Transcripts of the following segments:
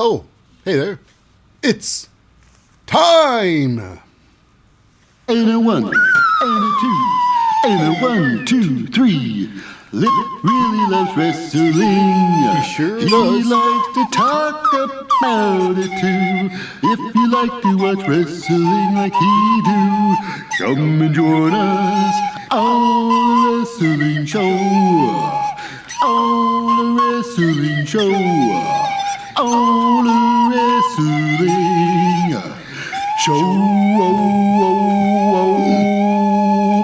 Oh, hey there. It's time! And a one, and a two, and a 1, 2, 3. Lip really loves wrestling. He sure he does. Likes to talk about it too. If you like to watch wrestling like he do, come and join us on the wrestling show. On the wrestling show. On the wrestling show.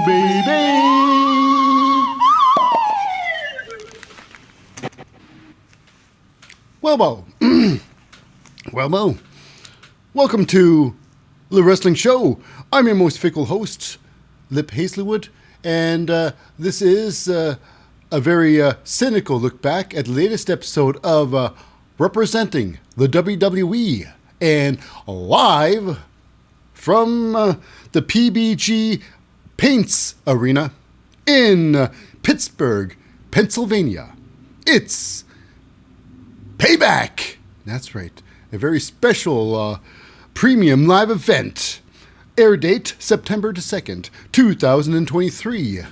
Baby. Well, Mo. Well, Mo. Welcome to The Wrestling Show. I'm your most fickle host, Lip Hazlewood, and this is a very cynical look back at the latest episode of Representing the WWE, and live from the PBG Paints Arena in Pittsburgh, Pennsylvania. It's Payback! That's right. A very special premium live event. Air date September 2nd, 2023.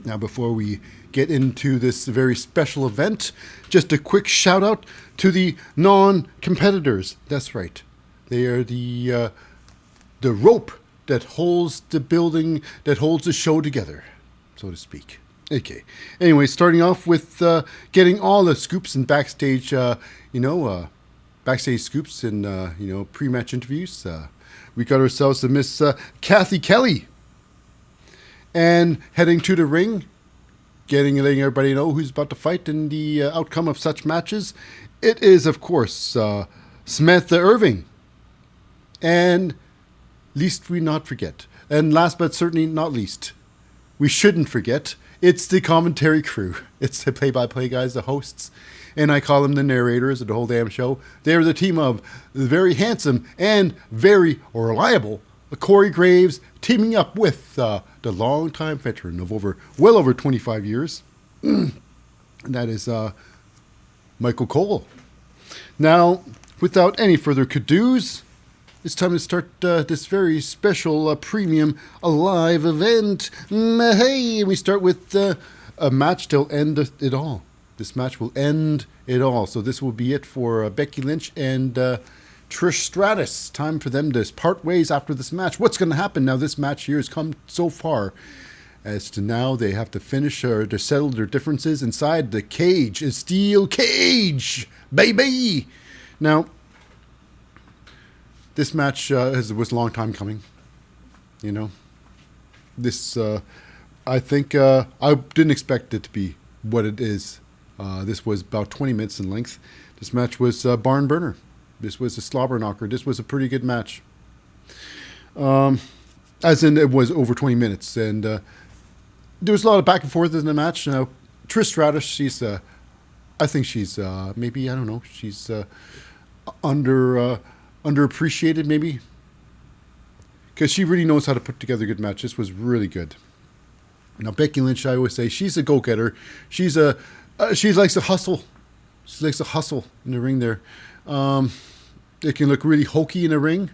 Now, before we get into this very special event, just a quick shout out to the non-competitors. That's right. They are the rope that holds the building, that holds the show together, so to speak. Okay. Anyway, starting off with getting all the scoops and backstage, backstage scoops and, pre-match interviews. We got ourselves a Miss Kathy Kelly. And heading to the ring, letting everybody know who's about to fight and the outcome of such matches. It is, of course, Samantha Irving. And least we not forget. And last but certainly not least, we shouldn't forget, it's the commentary crew. It's the play-by-play guys, the hosts. And I call them the narrators of the whole damn show. They're the team of the very handsome and very reliable Corey Graves, teaming up with the longtime veteran of well over 25 years. And that is Michael Cole. Now, without any further ado-s, it's time to start this very special premium live event. Hey, we start with a match that'll end it all. This match will end it all. So this will be it for Becky Lynch and Trish Stratus. Time for them to part ways after this match. What's going to happen now? This match here has come so far as to now they have to finish or to settle their differences inside the cage, a steel cage, baby. Now, this match was a long time coming. This I think I didn't expect it to be what it is. This was about 20 minutes in length. This match was barn burner. This was a slobber knocker. This was a pretty good match. As in, it was over 20 minutes. And there was a lot of back and forth in the match. Now, Trish Stratus, I think she's maybe, I don't know, she's underappreciated maybe. Because she really knows how to put together a good match. This was really good. Now, Becky Lynch, I always say, she's a go-getter. She likes to hustle. She likes to hustle in the ring there. It can look really hokey in the ring,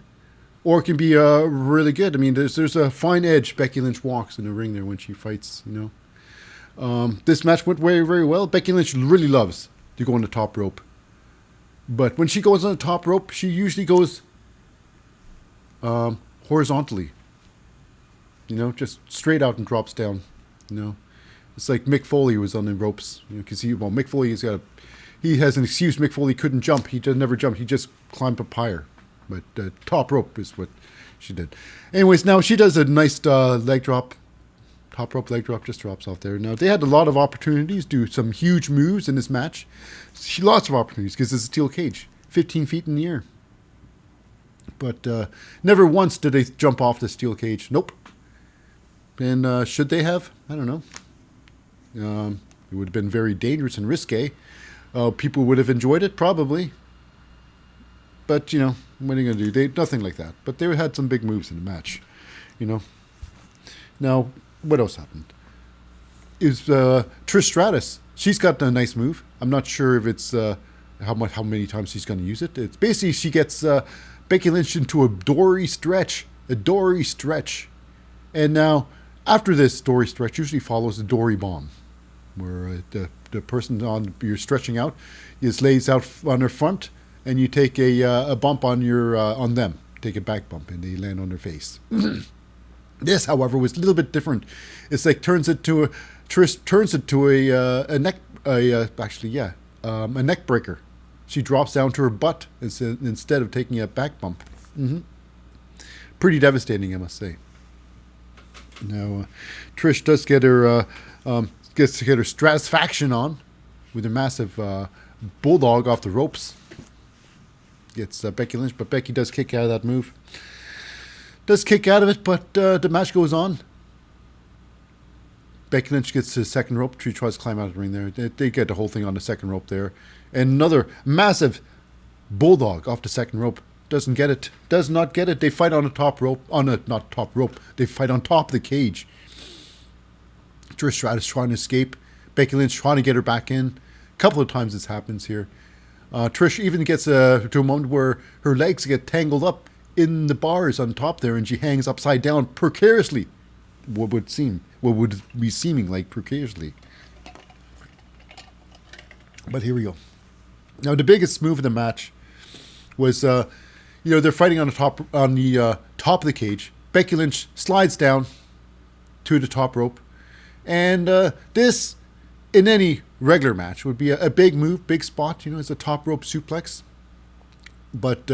or it can be really good. I mean, there's a fine edge Becky Lynch walks in the ring there when she fights, This match went very, very well. Becky Lynch really loves to go on the top rope. But when she goes on the top rope, she usually goes horizontally. Just straight out and drops down. It's like Mick Foley was on the ropes. Because Mick Foley he has an excuse. Mick Foley couldn't jump. He never jumped. He just climbed up higher. But top rope is what she did. Anyways, now she does a nice leg drop. Top rope leg drop, just drops off there. Now, they had a lot of opportunities, do some huge moves in this match. Lots of opportunities because it's a steel cage. 15 feet in the air. But never once did they jump off the steel cage. Nope. And should they have? I don't know. It would have been very dangerous and risque. People would have enjoyed it, probably. But, what are you going to do? Nothing like that. But they had some big moves in the match, Now, what else happened? Is Trish Stratus. She's got a nice move. I'm not sure if it's how many times she's going to use it. It's basically she gets Becky Lynch into a dory stretch. And now, after this dory stretch, usually follows a dory bomb, where the person you're stretching out is lays out on their front, and you take a bump on on them, take a back bump, and they land on their face. This, however, was a little bit different. It's like Trish turns it to a neck breaker. She drops down to her butt instead of taking a back bump. Pretty devastating, I must say. Now, Trish does get her Stratusfaction on with a massive bulldog off the ropes. Gets Becky Lynch, but Becky does kick out of that move. Does kick out of it, but the match goes on. Becky Lynch gets to the second rope. She tries to climb out of the ring there. They get the whole thing on the second rope there. And another massive bulldog off the second rope. Does not get it. They fight on the top rope. Not top rope. They fight on top of the cage. Trish Stratus trying to escape. Becky Lynch trying to get her back in. A couple of times this happens here. Trish even gets to a moment where her legs get tangled up in the bars on top there, and she hangs upside down precariously. What would be seeming like precariously. But here we go. Now the biggest move of the match was, they're fighting on the top of the cage. Becky Lynch slides down to the top rope, and this, in any regular match, would be a big move, big spot. It's a top rope suplex. But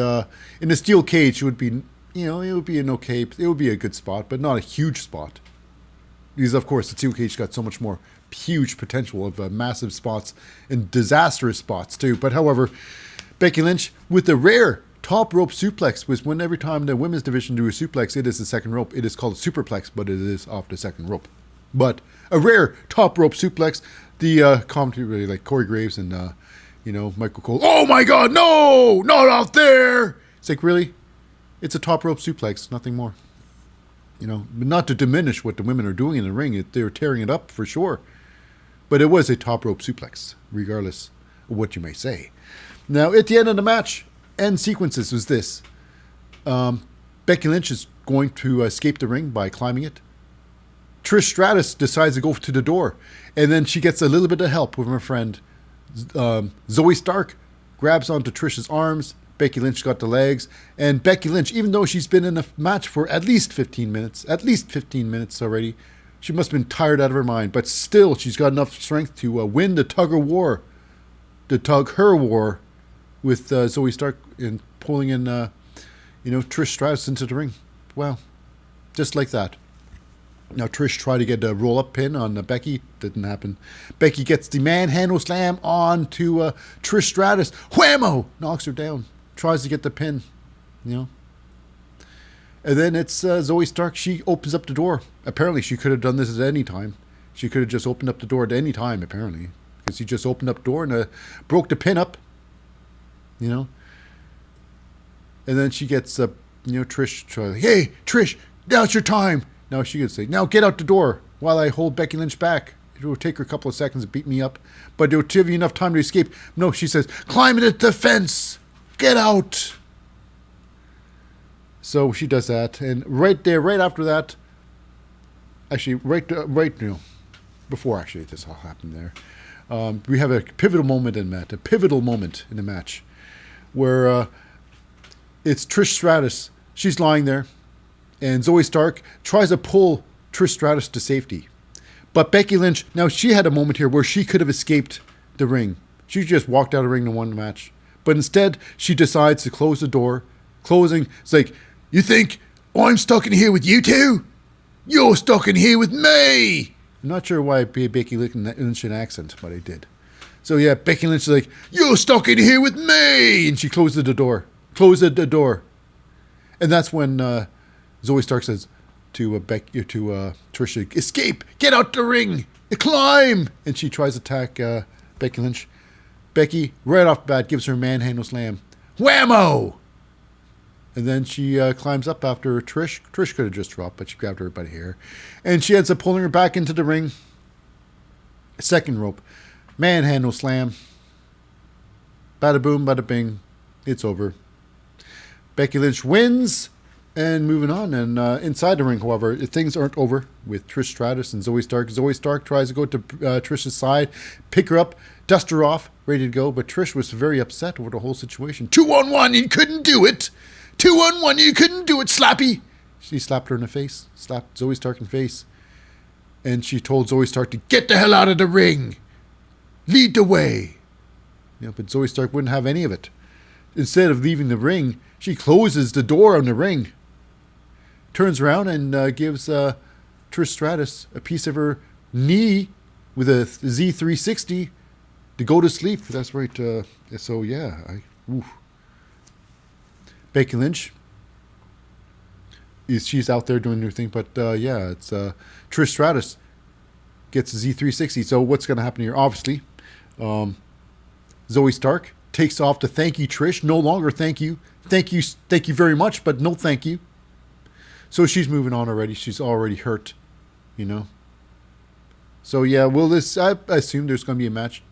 in a steel cage, it would be, it would be a good spot, but not a huge spot. Because, of course, the steel cage got so much more huge potential of massive spots and disastrous spots, too. But, however, Becky Lynch, with the rare top rope suplex, was when every time the women's division do a suplex, it is the second rope. It is called a superplex, but it is off the second rope. But a rare top rope suplex, the commentary, like Corey Graves and, Michael Cole, oh my God, no, not out there. It's like, really? It's a top rope suplex, nothing more. But not to diminish what the women are doing in the ring. They're tearing it up for sure. But it was a top rope suplex, regardless of what you may say. Now, at the end of the match, end sequences was this. Becky Lynch is going to escape the ring by climbing it. Trish Stratus decides to go to the door. And then she gets a little bit of help with her friend. Zoe Stark grabs onto Trish's arms. Becky Lynch got the legs. And Becky Lynch, even though she's been in the match for at least 15 minutes already, she must have been tired out of her mind. But still, she's got enough strength to win the tug of war. The tug-her war with Zoe Stark in pulling in, Trish Stratus into the ring. Well, just like that. Now, Trish tried to get a roll-up pin on Becky. Didn't happen. Becky gets the manhandle slam on to Trish Stratus. Whammo! Knocks her down. Tries to get the pin. And then it's Zoe Stark. She opens up the door. Apparently, she could have done this at any time. She could have just opened up the door at any time, apparently. Because she just opened up the door and broke the pin up. And then she gets, Trish. Hey, Trish, now's your time. Now she could say, now get out the door while I hold Becky Lynch back. It will take her a couple of seconds to beat me up, but it will give you enough time to escape. No, she says, climb it the fence. Get out. So she does that. And right after that, actually, before this all happened there, we have a pivotal moment in the match where it's Trish Stratus. She's lying there. And Zoe Stark tries to pull Trish Stratus to safety. But Becky Lynch, now she had a moment here where she could have escaped the ring. She just walked out of the ring and won the match. But instead, she decides to close the door. Closing, it's like, you think I'm stuck in here with you two? You're stuck in here with me! I'm not sure why I made Becky Lynch an accent, but I did. So yeah, Becky Lynch is like, you're stuck in here with me! And she closes the door. And that's when Zoe Stark says to Trish, escape, get out the ring, climb! And she tries to attack Becky Lynch. Becky, right off the bat, gives her a manhandle slam. Whammo! And then she climbs up after Trish. Trish could have just dropped, but she grabbed her by the hair. And she ends up pulling her back into the ring. Second rope. Manhandle slam. Bada boom, bada bing. It's over. Becky Lynch wins. And moving on, and inside the ring, however, things aren't over with Trish Stratus and Zoe Stark. Zoe Stark tries to go to Trish's side, pick her up, dust her off, ready to go. But Trish was very upset over the whole situation. 2-on-1, you couldn't do it. 2-on-1, you couldn't do it, Slappy. She slapped her in the face, slapped Zoe Stark in the face. And she told Zoe Stark to get the hell out of the ring. Lead the way. But Zoe Stark wouldn't have any of it. Instead of leaving the ring, she closes the door on the ring. Turns around and gives Trish Stratus a piece of her knee with a Z360 to go to sleep. That's right. So, yeah. Becky Lynch, she's out there doing her thing. But, yeah, it's Trish Stratus gets a Z360. So what's going to happen here? Obviously, Zoe Stark takes off to thank you, Trish. No longer thank you. Thank you very much, but no thank you. So she's moving on already. She's already hurt, So yeah, I assume there's going to be a match.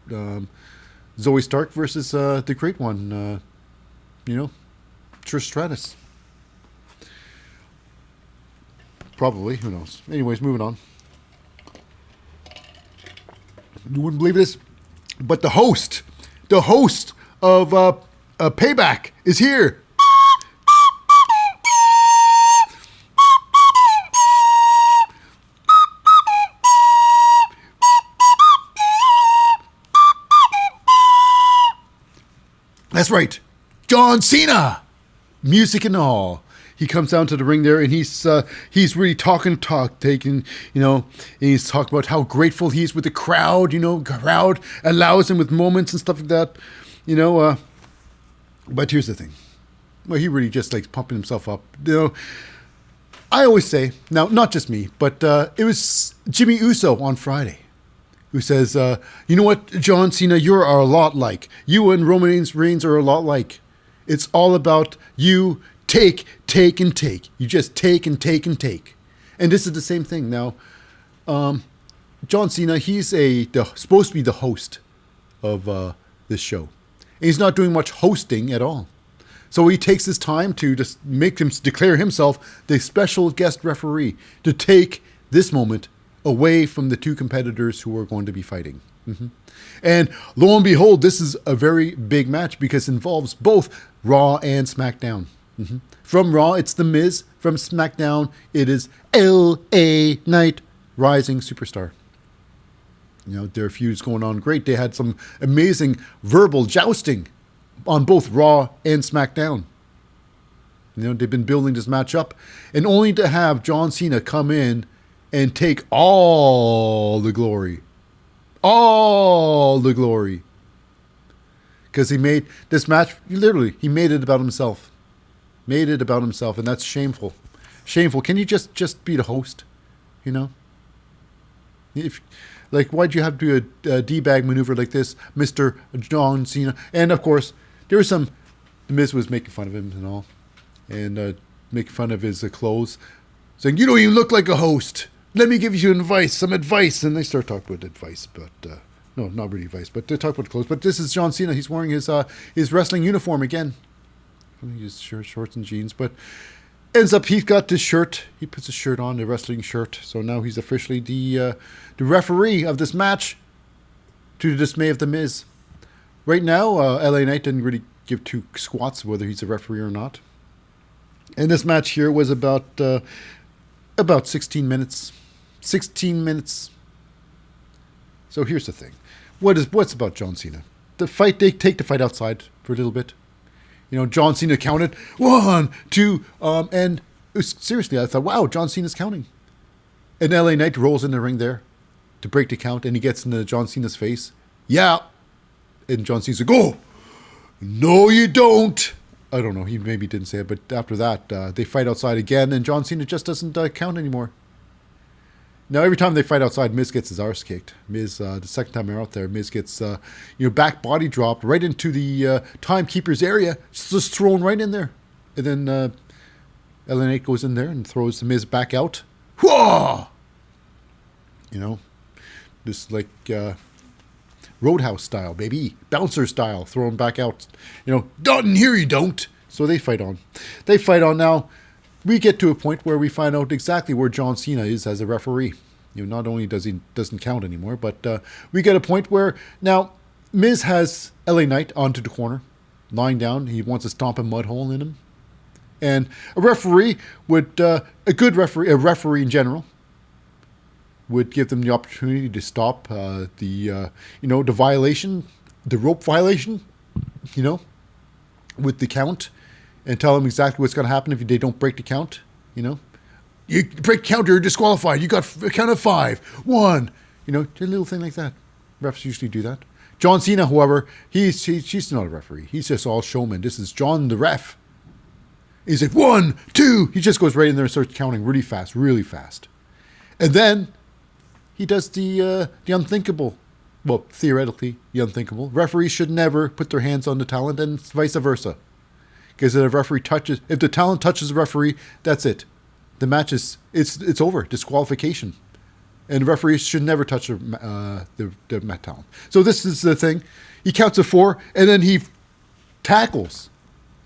Zoe Stark versus the great one, Trish Stratus. Probably, who knows? Anyways, moving on. You wouldn't believe this, but the host of Payback is here. That's right, John Cena, music and all. He comes down to the ring there, and he's really taking, and he's talking about how grateful he is with the crowd. Crowd allows him with moments and stuff like that. But here's the thing. Well, he really just likes pumping himself up. I always say, now, not just me, but it was Jimmy Uso on Friday who says, you know what, John Cena, you are a lot like. You and Roman Reigns are a lot like. It's all about you take, and take. You just take and take and take. And this is the same thing. Now, John Cena, he's supposed to be the host of this show. And he's not doing much hosting at all. So he takes his time to just declare himself the special guest referee to take this moment away from the two competitors who are going to be fighting. Mm-hmm. And lo and behold, this is a very big match because it involves both Raw and SmackDown. Mm-hmm. From Raw, it's The Miz. From SmackDown, it is L.A. Knight, rising superstar. Their feud's going on great. They had some amazing verbal jousting on both Raw and SmackDown. They've been building this match up. And only to have John Cena come in and take all the glory. All the glory. Because he made this match, he made it about himself. Made it about himself, and that's shameful. Shameful. Can you just be the host? Why'd you have to do a D-bag maneuver like this, Mr. John Cena? And, of course, there was The Miz was making fun of him and all, and making fun of his clothes, saying, you don't even look like a host. Let me give you some advice. And they start talking about advice, but no, not really advice, but they talk about clothes. But this is John Cena. He's wearing his wrestling uniform again. His shorts and jeans, but ends up he's got this shirt. He puts a shirt on, a wrestling shirt. So now he's officially the referee of this match, to the dismay of The Miz. Right now, LA Knight didn't really give two squats whether he's a referee or not. And this match here was about 16 minutes. 16 minutes. So here's the thing. What's about John Cena? The fight, they take the fight outside for a little bit. John Cena counted 1, 2, and it was, seriously, I thought, wow, John Cena's counting. And LA Knight rolls in the ring there to break the count, and he gets into John Cena's face. Yeah. And John Cena's like, oh, no, you don't. I don't know. He maybe didn't say it, but after that, they fight outside again, and John Cena just doesn't count anymore. Now, every time they fight outside, Miz gets his arse kicked. Miz, the second time they're out there, Miz gets, back body dropped right into the timekeeper's area, just thrown right in there. And then LA Knight goes in there and throws the Miz back out. Whoa! Just like Roadhouse style, baby. Bouncer style. Throw him back out. Not in here you don't. So they fight on. Now. We get to a point where we find out exactly where John Cena is as a referee. Not only doesn't count anymore, but we get a point where now Miz has LA Knight onto the corner, lying down. He wants to stomp a mud hole in him. And a referee would, a referee in general, would give them the opportunity to stop the violation, the rope violation, with the count, and tell them exactly what's going to happen if they don't break the count. You break count, you're disqualified. You got a count of 5, 1. A little thing like that. Refs usually do that. John Cena, however, he's not a referee. He's just all showman. This is John the ref. He's like 1, 2. He just goes right in there and starts counting really fast. And then he does the unthinkable. Well, theoretically, the unthinkable. Referees should never put their hands on the talent, and vice versa. Because if the talent touches the referee, that's it. The match it's over. Disqualification. And the referees should never touch the talent. So this is the thing. He counts to 4, and then he tackles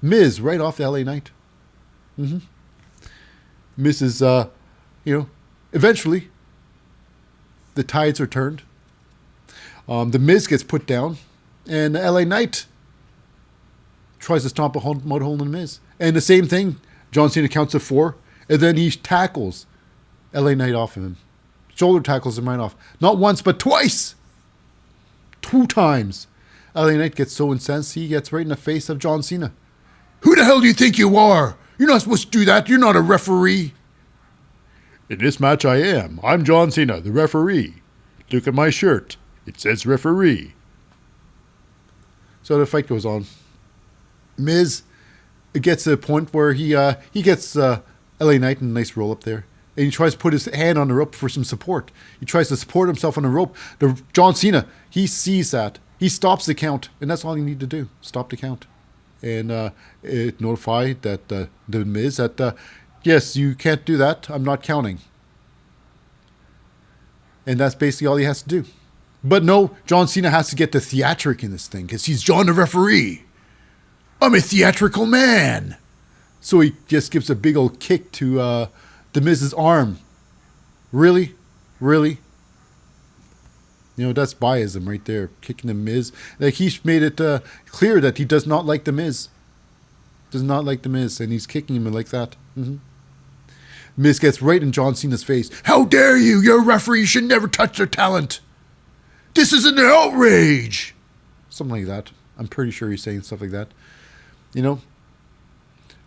Miz right off the LA Knight. Miz is, eventually the tides are turned. The Miz gets put down, and the LA Knight tries to stomp a mud hole in the Miz. And the same thing, John Cena counts to 4, and then he tackles LA Knight off of him. Shoulder tackles him right off. Not once, but twice. 2 times. LA Knight gets so incensed, he gets right in the face of John Cena. Who the hell do you think you are? You're not supposed to do that. You're not a referee. In this match, I am. I'm John Cena, the referee. Look at my shirt. It says referee. So the fight goes on. Miz gets to a point where he gets LA Knight in a nice roll up there. And he tries to put his hand on the rope for some support. He tries to support himself on the rope. John Cena, he sees that. He stops the count. And that's all you need to do. Stop the count. And it notified that the Miz that, yes, you can't do that. I'm not counting. And that's basically all he has to do. But no, John Cena has to get the theatric in this thing because he's John the referee. I'm a theatrical man. So he just gives a big old kick to the Miz's arm. Really? That's biasm right there. Kicking the Miz. Like, he's made it clear that he does not like the Miz. And he's kicking him like that. Miz gets right in John Cena's face. How dare you? You're a referee. You should never touch their talent. This is an outrage. Something like that. I'm pretty sure he's saying stuff like that.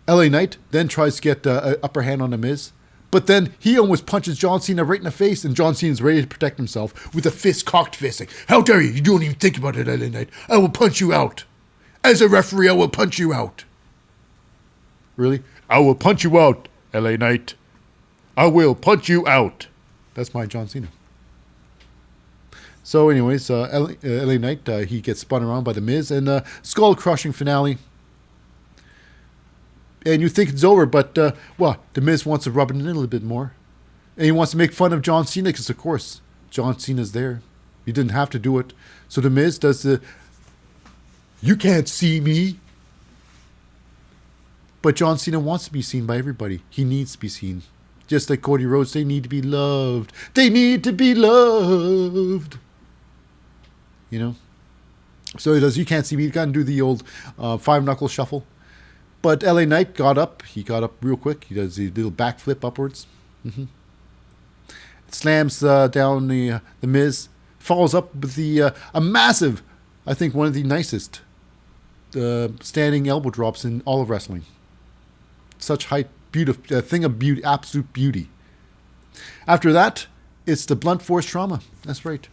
LA Knight then tries to get an upper hand on the Miz. But then he almost punches John Cena right in the face, and John Cena's ready to protect himself with a cocked fist. Like, how dare you? You don't even think about it, LA Knight. I will punch you out. As a referee, I will punch you out. Really? I will punch you out, LA Knight. I will punch you out. That's my John Cena. So anyways, LA Knight, he gets spun around by the Miz, and skull-crushing finale. And you think it's over, but, the Miz wants to rub it in a little bit more. And he wants to make fun of John Cena, because, of course, John Cena's there. He didn't have to do it. So the Miz does the, you can't see me. But John Cena wants to be seen by everybody. He needs to be seen. Just like Cody Rhodes, they need to be loved. They need to be loved. So he does, you can't see me. He's got to do the old 5-knuckle shuffle. But LA Knight got up. He got up real quick. He does the little backflip upwards. Slams down the Miz. Follows up with a massive, I think one of the nicest standing elbow drops in all of wrestling. Such height, beautiful, a thing of beauty, absolute beauty. After that, it's the blunt force trauma. That's right.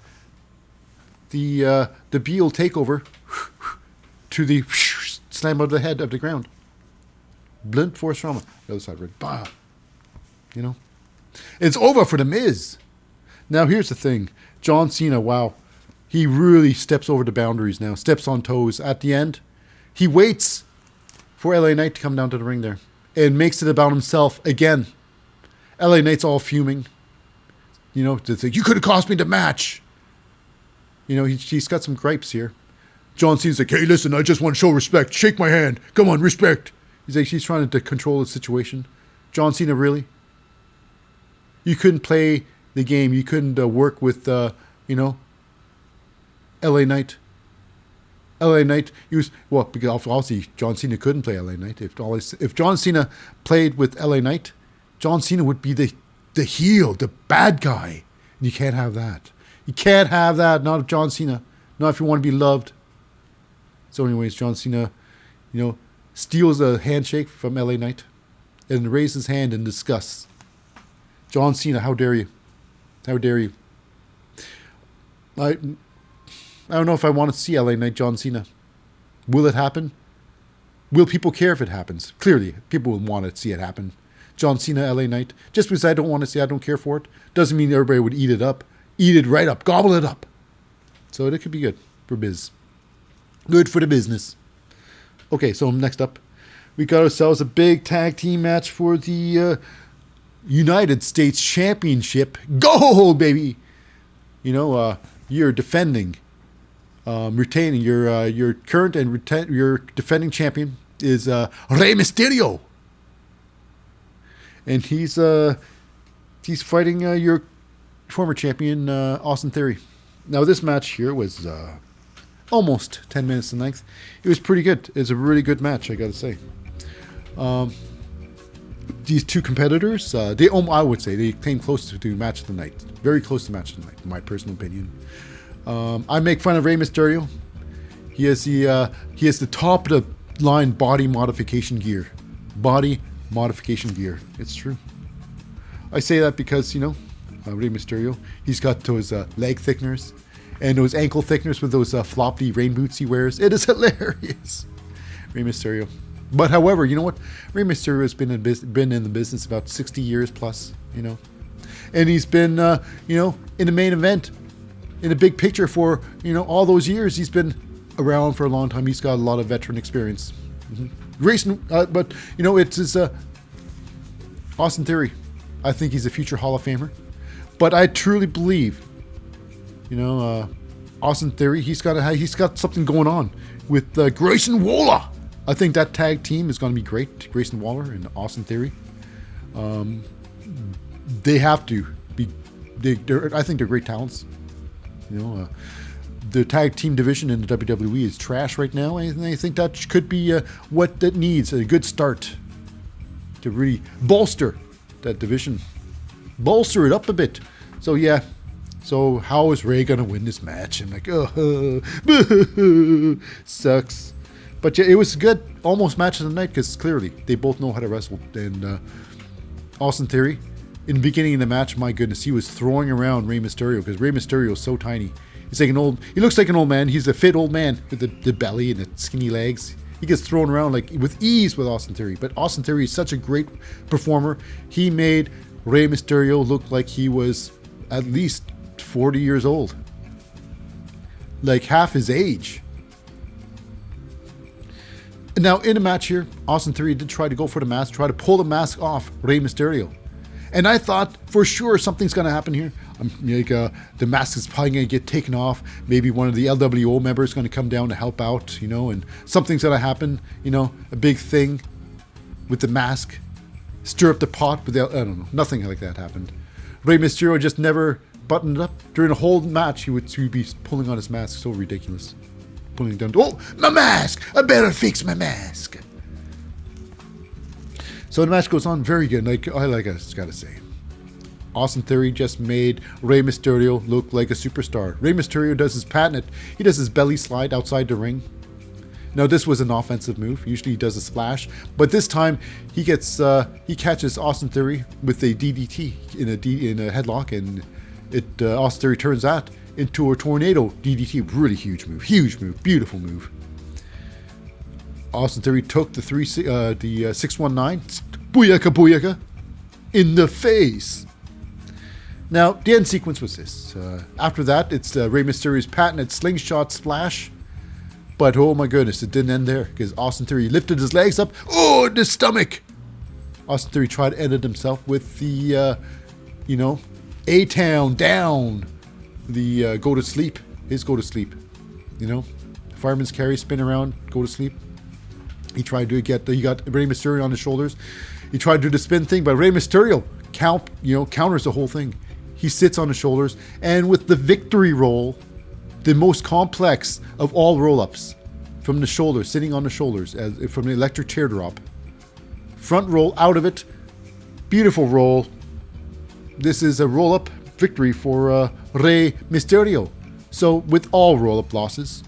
The Beal takeover to the slam of the head of the ground. Blunt force trauma. The other side, right? Bah. It's over for the Miz. Now here's the thing. John Cena, wow. He really steps over the boundaries now. Steps on toes. At the end, he waits for LA Knight to come down to the ring there. And makes it about himself again. LA Knight's all fuming. To think, you could have cost me the match. He's got some gripes here. John Cena's like, hey, listen, I just want to show respect. Shake my hand. Come on, respect. He's trying to control the situation. John Cena, really? You couldn't play the game. You couldn't work with, LA Knight. LA Knight, because obviously John Cena couldn't play LA Knight. If John Cena played with LA Knight, John Cena would be the heel, the bad guy. And you can't have that. You can't have that. Not if John Cena. Not if you want to be loved. So anyways, John Cena, steals a handshake from LA Knight and raises his hand in disgust. John Cena, how dare you? How dare you? I don't know if I want to see LA Knight John Cena. Will it happen? Will people care if it happens? Clearly, people will want to see it happen. John Cena, LA Knight. Just because I don't want to see, I don't care for it, doesn't mean everybody would eat it up. Eat it right up. Gobble it up. So it could be good for biz. Good for the business. Okay, so next up, we got ourselves a big tag team match for the United States Championship. Go, baby! You're defending, retaining your current and your defending champion is Rey Mysterio, and he's fighting your former champion Austin Theory. Now this match here was almost 10 minutes in length. It was pretty good. It's a really good match, I gotta say. These two competitors, I would say they came close to match of the night. Very close to match of the night, in my personal opinion. I make fun of Rey Mysterio. He has the top of the line body modification gear. Body modification gear. It's true. I say that because, Rey Mysterio, he's got those leg thickeners and those ankle thickeners with those floppy rain boots he wears. It is hilarious. Rey Mysterio. But however, you know what? Rey Mysterio has been in the business about 60 years plus, And he's been, in the main event, in the big picture for, all those years. He's been around for a long time. He's got a lot of veteran experience. Grayson, but, it's Austin Theory. I think he's a future Hall of Famer. But I truly believe, Austin Theory, he's got something going on with Grayson Waller. I think that tag team is going to be great. Grayson Waller and Austin Theory. They have to be. I think they're great talents. The tag team division in the WWE is trash right now, and I think that could be what that needs, a good start to really bolster that division. Bolster it up a bit. So yeah. So how is Rey going to win this match? I'm like, sucks. But yeah, it was good, almost match of the night, because clearly they both know how to wrestle. And Austin Theory, in the beginning of the match, my goodness, he was throwing around Rey Mysterio, because Rey Mysterio is so tiny. He's like he looks like an old man. He's a fit old man with the belly and the skinny legs. He gets thrown around like with ease with Austin Theory. But Austin Theory is such a great performer. He made Rey Mysterio look like he was at least 40 years old. Like half his age. Now, in a match here, Austin Theory did try to go for the mask, try to pull the mask off Rey Mysterio. And I thought, for sure, something's going to happen here. The mask is probably going to get taken off. Maybe one of the LWO members is going to come down to help out, and something's going to happen, a big thing with the mask. Stir up the pot, but I don't know. Nothing like that happened. Rey Mysterio just never buttoned it up. During the whole match, he would be pulling on his mask. So ridiculous. Pulling it down. Oh, my mask! I better fix my mask. So the match goes on very good. I just gotta say, Austin Theory just made Rey Mysterio look like a superstar. Rey Mysterio does his patented. He does his belly slide outside the ring. Now this was an offensive move. Usually he does a splash, but this time he catches Austin Theory with a DDT in a headlock, and Austin Theory turns that into a tornado DDT. Really huge move, beautiful move. Austin Theory took the 619 booyaka in the face. Now the end sequence was this. After that, it's Rey Mysterio's patented slingshot splash. But oh my goodness, it didn't end there, because Austin Theory lifted his legs up. Oh, the stomach! Austin Theory tried to end it himself with the, A-Town down. The go to sleep his go to sleep. You know, fireman's carry, spin around, go to sleep. He tried to get, he got Rey Mysterio on his shoulders. He tried to do the spin thing, but Rey Mysterio counters the whole thing. He sits on his shoulders, and with the victory roll, the most complex of all roll-ups, from the shoulders, sitting on the shoulders, from the electric chair drop. Front roll out of it. Beautiful roll. This is a roll-up victory for Rey Mysterio. So with all roll-up losses,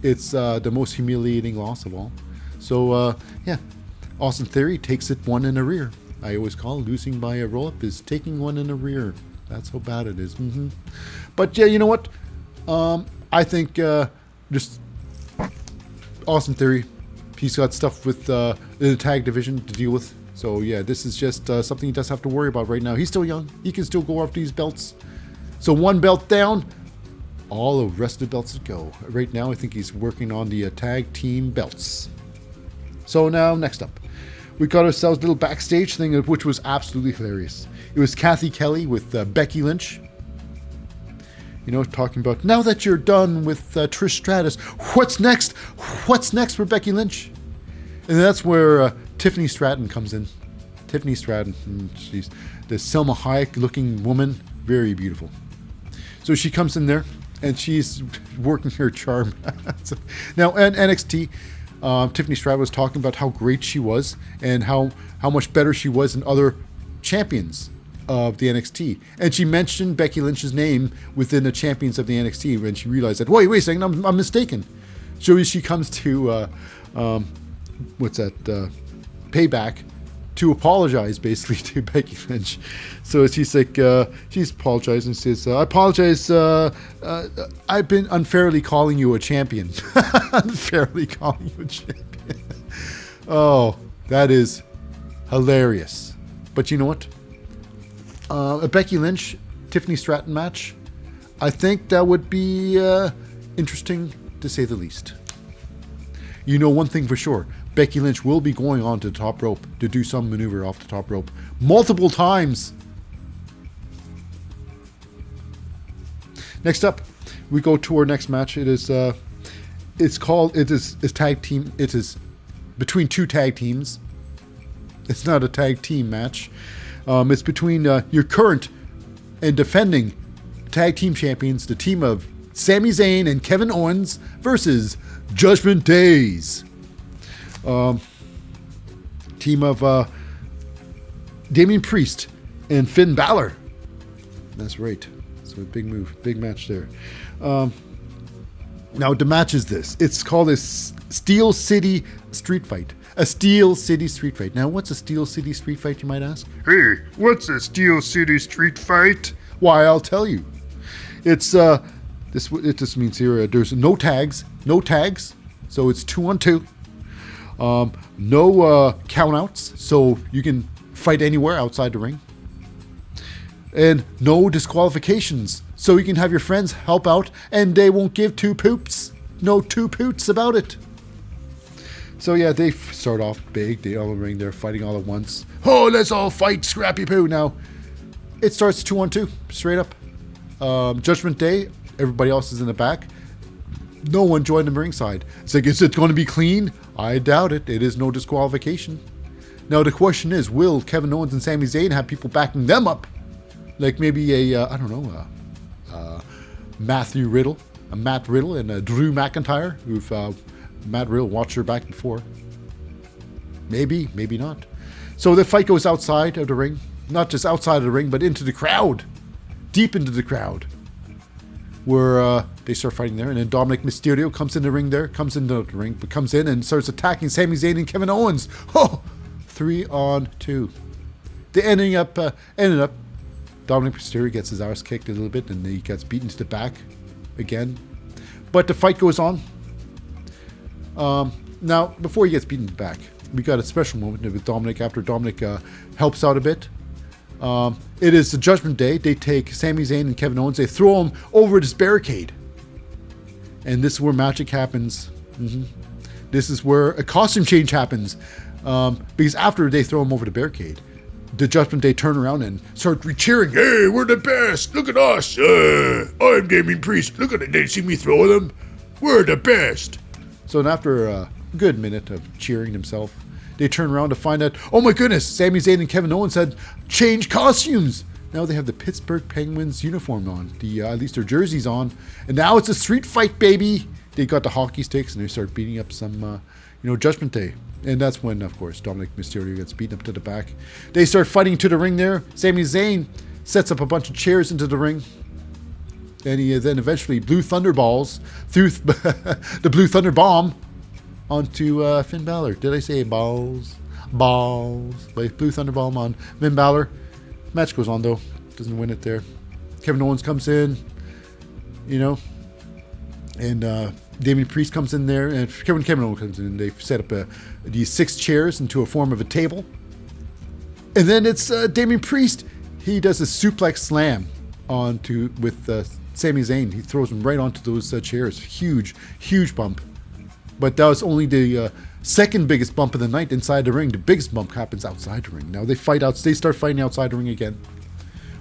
it's the most humiliating loss of all. So yeah, Austin Theory takes it one in the rear. I always call losing by a roll-up is taking one in the rear. That's how bad it is. But yeah, you know what? I think just Austin Theory, he's got stuff with the tag division to deal with. So yeah, this is just something he doesn't have to worry about right now. He's still young. He can still go after these belts. So one belt down, all the rest of the belts to go. Right now, I think he's working on the tag team belts. So now, next up, we got ourselves a little backstage thing, which was absolutely hilarious. It was Kathy Kelly with Becky Lynch. You know, talking about, now that you're done with Trish Stratus, what's next? What's next for Becky Lynch? And that's where Tiffany Stratton comes in. Tiffany Stratton. She's the Selma Hayek-looking woman. Very beautiful. So she comes in there, and she's working her charm. Now, in NXT, Tiffany Stratton was talking about how great she was and how much better she was than other champions of the NXT. And she mentioned Becky Lynch's name within the champions of the NXT when she realized that, wait a second, I'm mistaken. So she comes to, Payback to apologize basically to Becky Lynch. So she's like, she's apologizing and says, I apologize, I've been unfairly calling you a champion. Unfairly calling you a champion. Oh, that is hilarious. But you know what? A Becky Lynch, Tiffany Stratton match, I think that would be interesting to say the least. You know one thing for sure. Becky Lynch will be going on to the top rope to do some maneuver off the top rope multiple times. Next up, we go to our next match. It is tag team. It is between two tag teams. It's not a tag team match. It's between your current and defending tag team champions, the team of Sami Zayn and Kevin Owens versus Judgment Days. Team of Damian Priest and Finn Balor. That's right. So a big move, big match there. Now the match is this. It's called a Steel City Street Fight. A Steel City Street Fight. Now, what's a Steel City Street Fight, you might ask? Hey, what's a Steel City Street Fight? Why, I'll tell you. It's it just means here there's no tags, so it's 2-on-2. No countouts, so you can fight anywhere outside the ring. And no disqualifications, so you can have your friends help out and they won't give two poops. No two poots about it. So yeah, they start off big. They all in the ring. They're fighting all at once. Oh, let's all fight, Scrappy Poo. Now, it starts 2-on-2, straight up. Judgment Day, everybody else is in the back. No one joined the ringside. It's like, is it going to be clean? I doubt it. It is no disqualification. Now, the question is, will Kevin Owens and Sami Zayn have people backing them up? Like maybe Matt Riddle and Drew McIntyre, who've Matt Riddle watched her back before. Maybe, maybe not. So the fight goes outside of the ring. Not just outside of the ring, but into the crowd. Deep into the crowd. Where they start fighting there. And then Dominic Mysterio comes in the ring there. Comes into the ring, but comes in and starts attacking Sami Zayn and Kevin Owens. Oh! 3-on-2. They ended up Dominic Mysterio gets his arse kicked a little bit and he gets beaten to the back again. But the fight goes on. Now, before he gets beaten in the back, we got a special moment with Dominic after Dominic helps out a bit. It is the Judgment Day. They take Sami Zayn and Kevin Owens. They throw him over this barricade. And this is where magic happens. This is where a costume change happens. Because after they throw him over the barricade, the Judgment Day turn around and start cheering. Hey, we're the best. Look at us. I'm Damien Priest. Look at it. They see me throw them. We're the best. So after a good minute of cheering himself, they turn around to find out, oh my goodness, Sami Zayn and Kevin Owens had changed costumes. Now they have the Pittsburgh Penguins uniform on, at least their jerseys on, and now it's a street fight, baby. They got the hockey sticks and they start beating up some, Judgment Day. And that's when, of course, Dominic Mysterio gets beaten up to the back. They start fighting to the ring there. Sami Zayn sets up a bunch of chairs into the ring. And he then eventually Blue Thunderballs through the Blue Thunder Bomb onto Finn Balor. Did I say balls? Balls. Like Blue Thunder Bomb on Finn Balor. Match goes on though. Doesn't win it there. Kevin Owens comes in, and Damien Priest comes in there, and Kevin Owens comes in, and they set up these 6 chairs into a form of a table. And then it's Damien Priest. He does a suplex slam with Sami Zayn. He throws him right onto those chairs. Huge, huge bump. But that was only the second biggest bump of the night inside the ring. The biggest bump happens outside the ring. Now they start fighting outside the ring again.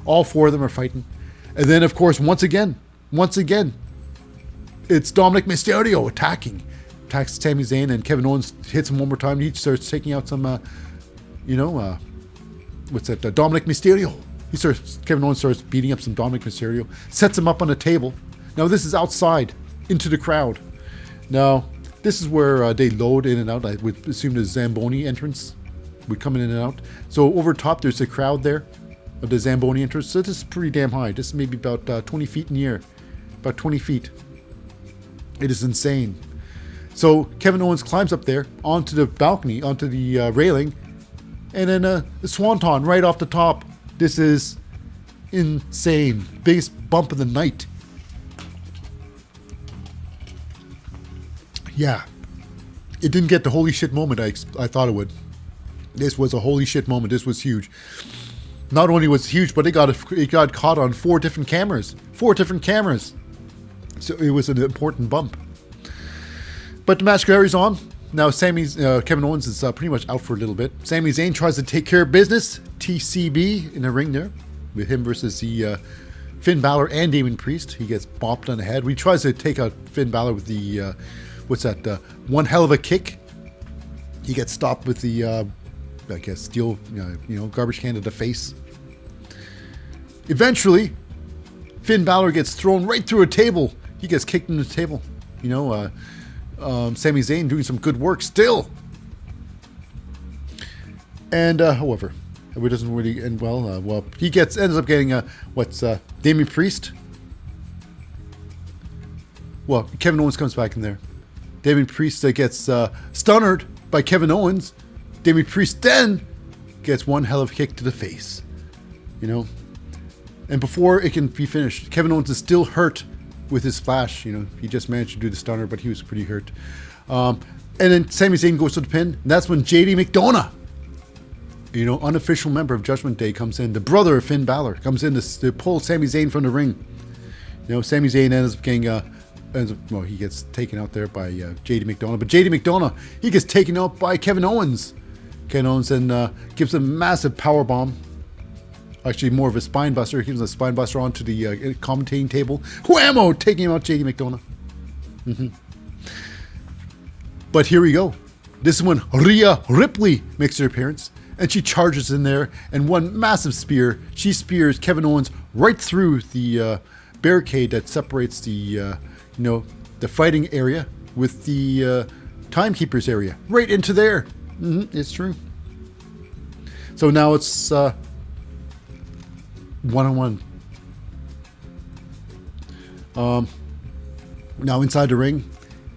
All 4 of them are fighting. And then, of course, once again, it's Dominic Mysterio attacks Sami Zayn, and Kevin Owens hits him one more time. He starts taking out some, Dominic Mysterio. Kevin Owens starts beating up some Dominic Mysterio, sets him up on a table. Now this is outside, into the crowd. Now, this is where they load in and out. I would assume the Zamboni entrance would come in and out. So over top, there's a crowd there of the Zamboni entrance. So this is pretty damn high. This is maybe about 20 feet in the air. About 20 feet. It is insane. So Kevin Owens climbs up there onto the balcony, onto the railing, and then a swanton right off the top. This is insane. Biggest bump of the night. Yeah. It didn't get the holy shit moment I thought it would. This was a holy shit moment. This was huge. Not only was it huge, but it got caught on 4 different cameras. 4 different cameras. So it was an important bump. But the match carries on. Now Kevin Owens is pretty much out for a little bit. Sami Zayn tries to take care of business. TCB in the ring there. With him versus the Finn Balor and Damien Priest. He gets bopped on the head. He tries to take out Finn Balor with the, one hell of a kick. He gets stopped with the, steel, garbage can to the face. Eventually, Finn Balor gets thrown right through a table. He gets kicked into the table. Sami Zayn doing some good work still. And, however, it doesn't really end well. He ends up getting, Damien Priest? Well, Kevin Owens comes back in there. Damien Priest gets stunnered by Kevin Owens. Damien Priest then gets one hell of a kick to the face. And before it can be finished, Kevin Owens is still hurt with his splash. He just managed to do the stunner, but he was pretty hurt. And then Sami Zayn goes to the pin. And that's when JD McDonough, unofficial member of Judgment Day, comes in. The brother of Finn Balor comes in to pull Sami Zayn from the ring. Sami Zayn ends up getting, he gets taken out there by JD McDonough. But JD McDonough, he gets taken out by Kevin Owens. Kevin Owens then gives a massive power bomb. Actually, more of a spine buster. He gives a spine buster onto the commentating table. Whammo! Taking him out, JD McDonough. Mm-hmm. But here we go. This is when Rhia Ripley makes her appearance. And she charges in there. And one massive spear. She spears Kevin Owens right through the barricade that separates the, the fighting area with the timekeepers area. Right into there. Mm-hmm, it's true. So now it's one-on-one. Now inside the ring,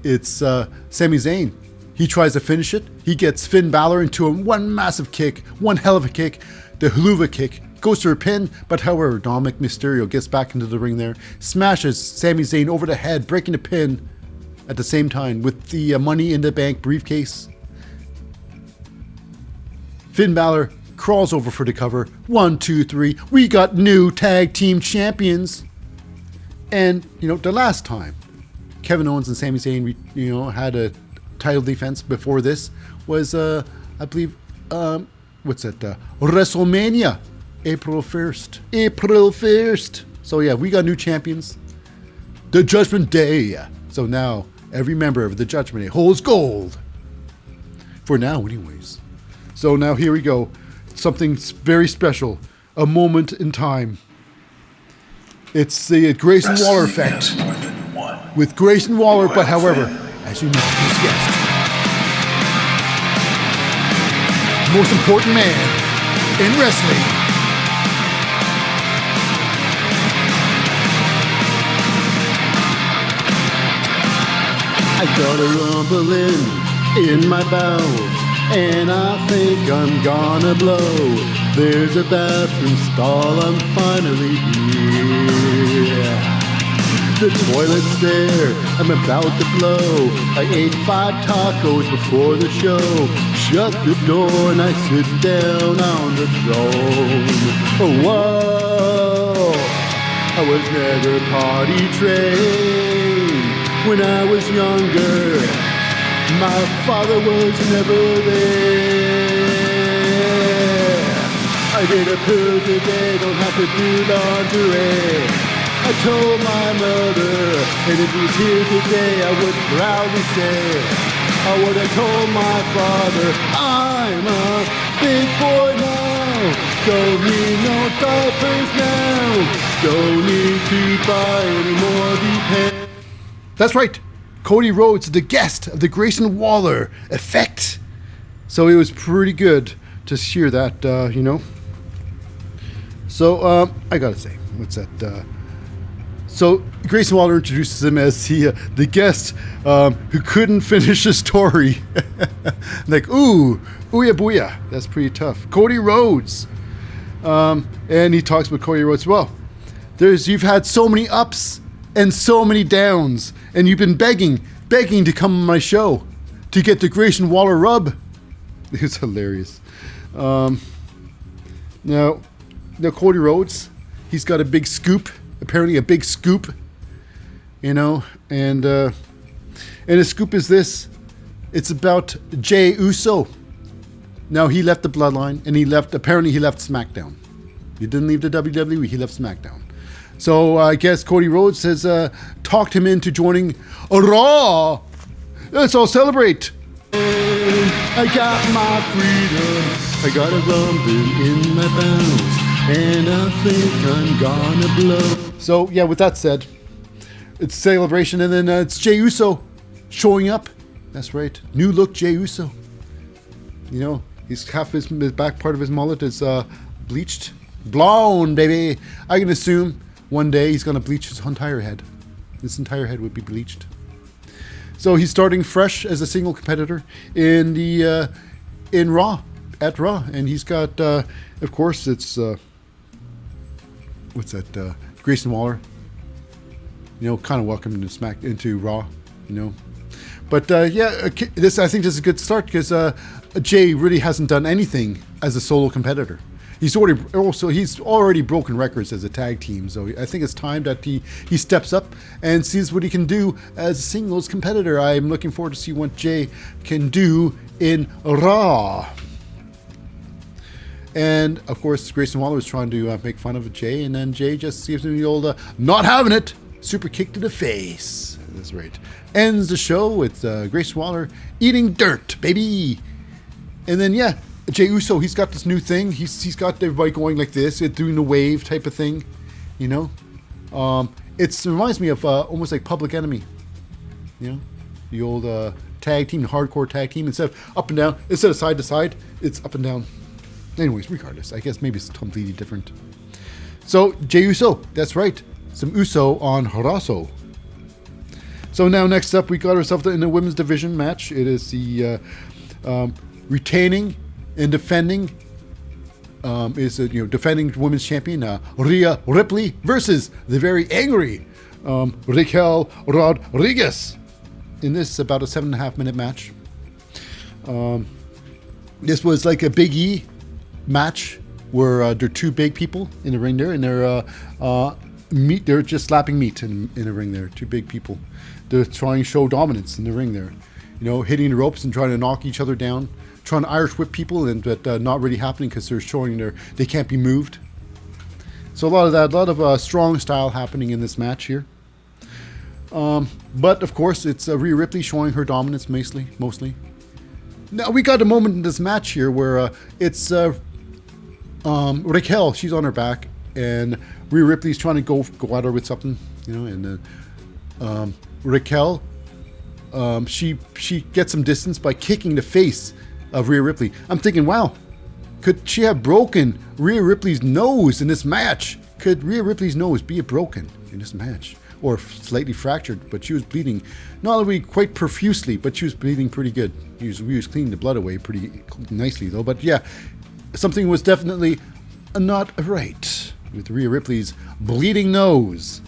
it's Sami Zayn. He tries to finish it. He gets Finn Balor into one massive kick, one hell of a kick, the haluva kick. Goes to a pin, but however, Dominic Mysterio gets back into the ring there, smashes Sami Zayn over the head, breaking the pin at the same time with the Money in the Bank briefcase. Finn Balor crawls over for the cover. 1, 2, 3. We got new tag team champions. And, the last time Kevin Owens and Sami Zayn, had a title defense before this was, I believe, what's that? WrestleMania, April 1st. April 1st. So yeah, we got new champions. The Judgment Day. So now every member of the Judgment Day holds gold. For now, anyways. So now here we go. Something very special. A moment in time. It's the Grayson Waller effect. With Grayson Waller, but however, as you know, he's guest. Most important man in wrestling. I got a rumbling in my bowels, and I think I'm gonna blow. There's a bathroom stall, I'm finally here. The toilet's there, I'm about to blow. I ate 5 tacos before the show. Shut the door and I sit down on the throne. Oh, whoa, I was never potty trained when I was younger. My father was never there. I did a poo today, don't have to do laundry. I told my mother, and if he was here today, I would proudly say, I would have told my father, I'm a big boy now. Don't need no diapers now. Don't need to buy any more depends. That's right. Cody Rhodes, the guest of the Grayson Waller effect. So it was pretty good to hear that, you know. So I gotta say, what's that? So Grayson Waller introduces him as the guest who couldn't finish the story. Like, ooh, ooya booya. That's pretty tough. Cody Rhodes. And he talks about Cody Rhodes. Well, you've had so many ups and so many downs, and you've been begging to come on my show to get the Grayson Waller rub. It's hilarious. Now Cody Rhodes, he's got a big scoop. Apparently a big scoop, you know, and the scoop is this. It's about Jey Uso. Now he left the Bloodline, and apparently he left SmackDown. He didn't leave the WWE, he left SmackDown. So I guess Cody Rhodes has talked him into joining Raw. Let's all celebrate. I got my freedom, I got a rumbling in my bowels, and I think I'm gonna blow. So, yeah, with that said, it's celebration, and then it's Jey Uso showing up. That's right. New look Jey Uso. You know, he's half his back part of his mullet is bleached. Blonde, baby. I can assume one day he's going to bleach his entire head. His entire head would be bleached. So he's starting fresh as a single competitor in Raw, at Raw. And he's got, of course, it's... what's that? Grayson Waller, you know, kind of welcome into Raw, you know. But yeah, I think this is a good start because Jey really hasn't done anything as a solo competitor. He's already broken records as a tag team, so I think it's time that he steps up and sees what he can do as a singles competitor. I'm looking forward to see what Jey can do in Raw. And, of course, Grayson Waller was trying to make fun of Jey, and then Jey just gives him the old not having it super kick to the face. That's right. Ends the show with Grayson Waller eating dirt, baby. And then, yeah, Jey Uso, he's got this new thing. He's got everybody going like this, doing the wave type of thing, you know. It reminds me of almost like Public Enemy, you know, the old tag team, hardcore tag team. Instead of up and down, instead of side to side, it's up and down. Anyways, regardless, I guess maybe it's completely different. So, Jey Uso, that's right. Some Uso on Harasso. So now next up, we got ourselves in the women's division match. It is the retaining and defending, defending women's champion, Rhia Ripley versus the very angry Raquel Rodriguez. In this, about a 7.5 minute match. This was like a Big E match where there are two big people in the ring there, and they're just slapping meat in the ring there. Two big people. They're trying to show dominance in the ring there. You know, hitting the ropes and trying to knock each other down, trying to Irish whip people, and but not really happening because they're showing they can't be moved. So a lot of strong style happening in this match here. But of course, it's Rhea Ripley showing her dominance mostly. Now we got a moment in this match here where it's Raquel. She's on her back, and Rhea Ripley's trying to go at her with something, and Raquel, she gets some distance by kicking the face of Rhea Ripley. I'm thinking, wow, could she have broken Rhea Ripley's nose in this match? Could Rhea Ripley's nose be broken in this match? Or slightly fractured, but she was bleeding, not only quite profusely, but she was bleeding pretty good. We was cleaning the blood away pretty nicely, though. But yeah, something was definitely not right with Rhea Ripley's bleeding nose.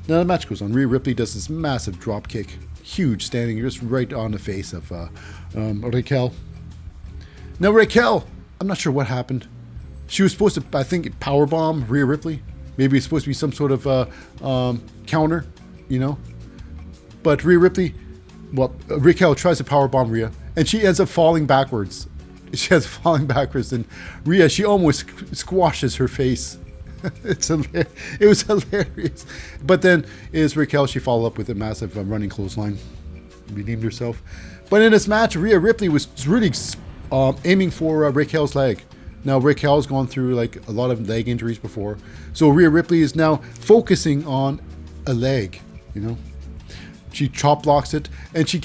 Now the match goes on. Rhea Ripley does this massive drop kick, huge, standing just right on the face of Raquel. Now Raquel, I'm not sure what happened. She was supposed to, I think, powerbomb Rhea Ripley. Maybe it's supposed to be some sort of counter, But Rhea Ripley, Raquel tries to powerbomb Rhea, and she ends up falling backwards. She ends up falling backwards, and Rhea, she almost squashes her face. It was hilarious. But then Raquel, she followed up with a massive running clothesline, redeemed herself. But in this match, Rhea Ripley was really aiming for Raquel's leg. Now, Raquel's gone through like a lot of leg injuries before. So Rhea Ripley is now focusing on a leg, She chop blocks it, and she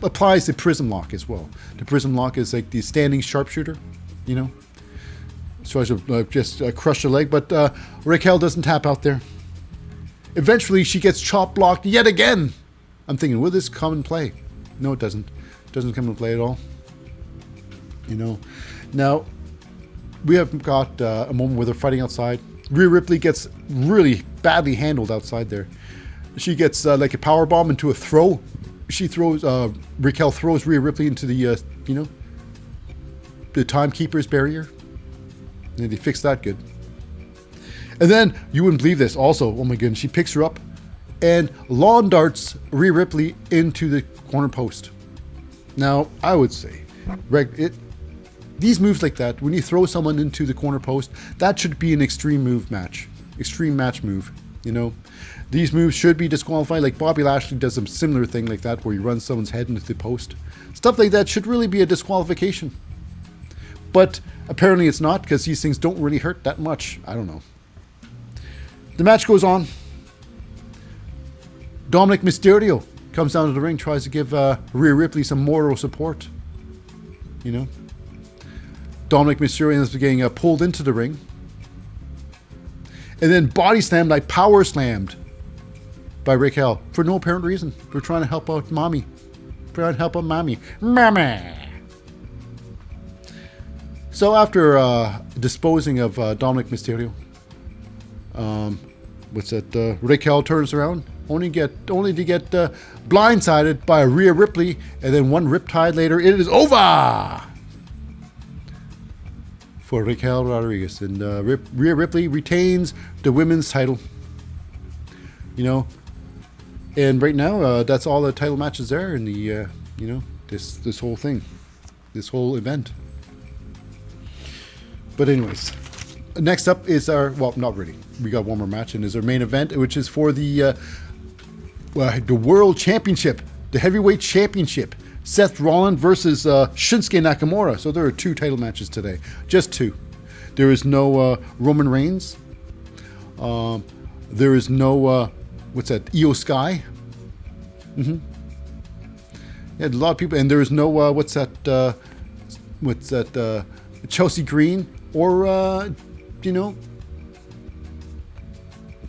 applies the prism lock as well. The prism lock is like the standing sharpshooter, So I should just crush the leg, but Raquel doesn't tap out there. Eventually, she gets chop blocked yet again. I'm thinking, will this come in play? No, it doesn't. It doesn't come in play at all. Now we have got a moment where they're fighting outside. Rhea Ripley gets really badly handled outside there. She gets like a power bomb into a throw. Raquel throws Rhea Ripley into the the timekeeper's barrier. And they fixed that good. And then you wouldn't believe this. Also, oh my goodness, she picks her up and lawn darts Rhea Ripley into the corner post. Now I would say, these moves like that, when you throw someone into the corner post, that should be an extreme match move. These moves should be disqualified. Like Bobby Lashley does a similar thing like that, where he runs someone's head into the post. Stuff like that should really be a disqualification. But apparently it's not, because these things don't really hurt that much. I don't know. The match goes on. Dominic Mysterio comes down to the ring, tries to give Rhea Ripley some moral support. Dominic Mysterio ends up getting pulled into the ring. And then body slammed, like power slammed by Raquel for no apparent reason. They're trying to help out Mommy. Mommy. So after disposing of Dominic Mysterio, Raquel turns around, only to get blindsided by Rhea Ripley, and then one riptide later, it is over for Raquel Rodriguez, and Rhea Ripley retains the women's title. And right now, that's all the title matches there in the this whole thing, this whole event. But anyways, next up is not really. We got one more match, and is our main event, which is for the World Championship, the Heavyweight Championship. Seth Rollins versus Shinsuke Nakamura. So there are 2 title matches today. Just 2. There is no Roman Reigns. There is no, Io Sky. Yeah, a lot of people. And there is no, Chelsea Green or,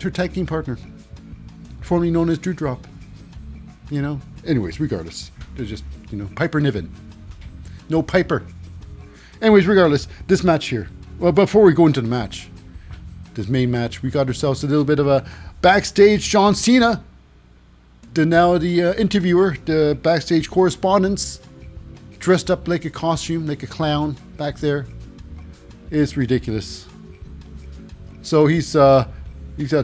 her tag team partner, formerly known as Doudrop. Anyways, regardless. There's just, Piper Niven. No Piper. Anyways, regardless, this match here. Well, before we go into the match, this main match, we got ourselves a little bit of a backstage John Cena. The interviewer, the backstage correspondence, dressed up like a costume, like a clown back there. It's ridiculous. So he's got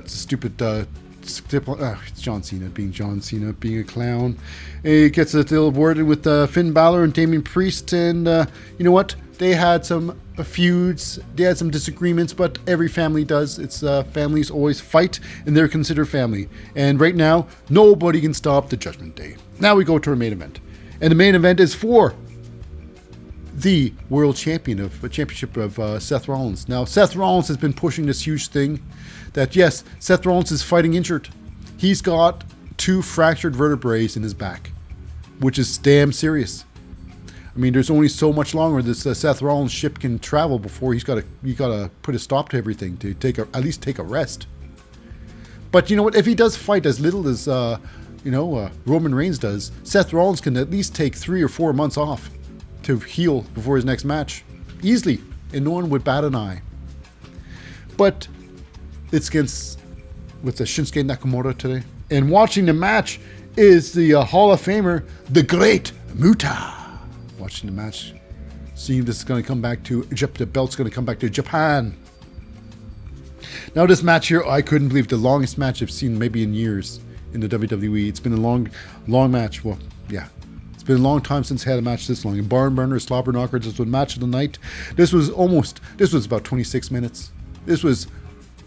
stupid it's John Cena being a clown. He gets a little worded with Finn Balor and Damian Priest, and you know what? They had some feuds, they had some disagreements, but every family does. It's families always fight, and they're considered family. And right now, nobody can stop the Judgment Day. Now we go to our main event, and the main event is for the world championship of Seth Rollins. Now, Seth Rollins has been pushing this huge thing that, yes, Seth Rollins is fighting injured. He's got 2 fractured vertebrae in his back, which is damn serious. I mean, there's only so much longer this Seth Rollins ship can travel before you got to put a stop to everything to at least take a rest. But you know what? If he does fight as little as Roman Reigns does, Seth Rollins can at least take 3 or 4 months off to heal before his next match, easily, and no one would bat an eye. But it's against Shinsuke Nakamura today, and watching the match is the Hall of Famer, the Great Muta. Watching the match, seeing this is going to come back to the belt's going to come back to Japan. Now this match here, I couldn't believe, the longest match I've seen maybe in years in the WWE. It's been a long match. Well, yeah. It's been a long time since I had a match this long. In Barn Burner, Slobber Knocker, this was match of the night. This was about 26 minutes. This was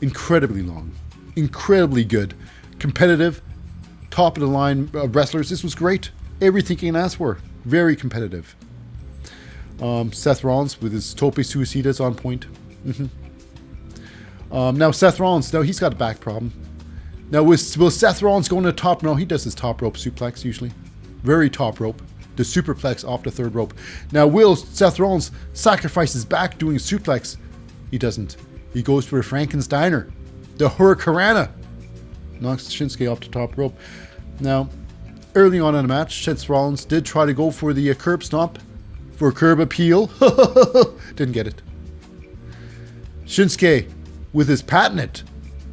incredibly long. Incredibly good. Competitive. Top of the line wrestlers. This was great. Everything you can ask for. Very competitive. Seth Rollins with his tope suicidas on point. Now Seth Rollins, he's got a back problem. Now will Seth Rollins go on the top? No, he does his top rope suplex usually. Very top rope. The superplex off the 3rd rope. Now will Seth Rollins sacrifice his back doing a suplex? He doesn't. He goes for a Frankensteiner. The Hurricanrana. Knocks Shinsuke off the top rope. Now, early on in the match, Seth Rollins did try to go for the curb stomp. For a curb appeal. Didn't get it. Shinsuke with his patented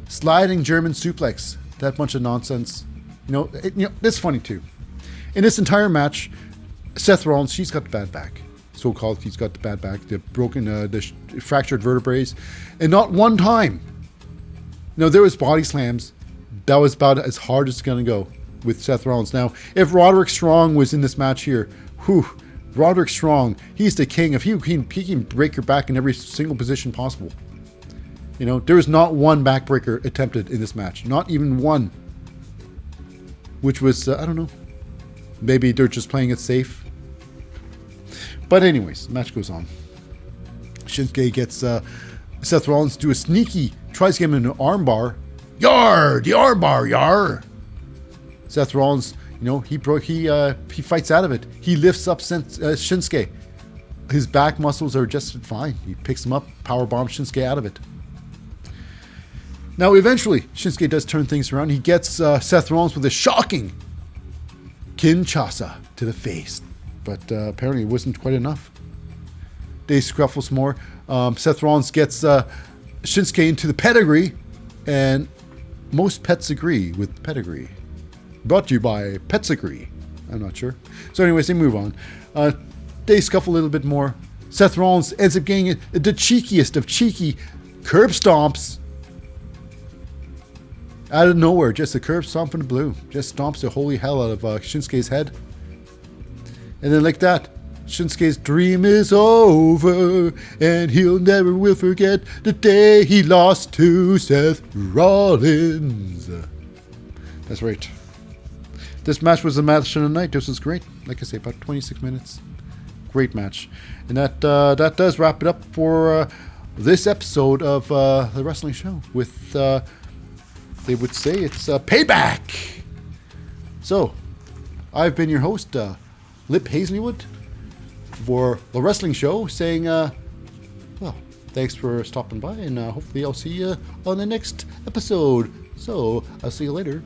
sliding German suplex. That bunch of nonsense. It's funny too. In this entire match, Seth Rollins, he's got the bad back. So-called, he's got the bad back. The broken, the fractured vertebrae. And not one time. There was body slams. That was about as hard as it's going to go with Seth Rollins. Now, if Roderick Strong was in this match here, Roderick Strong, he's the king. If he can break your back in every single position possible. There was not one backbreaker attempted in this match. Not even one. Which was, I don't know. Maybe they're just playing it safe. But anyways, the match goes on. Shinsuke gets Seth Rollins to do a sneaky, tries to get him in an armbar. Yar! The armbar, yar! Seth Rollins, he fights out of it. He lifts up Shinsuke. His back muscles are just fine. He picks him up, powerbomb Shinsuke out of it. Now, eventually, Shinsuke does turn things around. He gets Seth Rollins with a shocking Kinshasa to the face. But apparently it wasn't quite enough. They scruffle some more. Seth Rollins gets Shinsuke into the pedigree. And most pets agree with pedigree. Brought to you by Pets Agree. I'm not sure. So anyways, they move on. They scuffle a little bit more. Seth Rollins ends up getting the cheekiest of cheeky curb stomps. Out of nowhere, just a curb stomp from the blue. Just stomps the holy hell out of Shinsuke's head. And then like that, Shinsuke's dream is over, and he'll never will forget the day he lost to Seth Rollins. That's right. This match was the match of the night. This was great. Like I say, about 26 minutes. Great match. And that does wrap it up for this episode of the wrestling show with... they would say it's Payback. So, I've been your host, Lip Hazlewood, for the wrestling show, saying, thanks for stopping by, and hopefully I'll see you on the next episode. So, I'll see you later.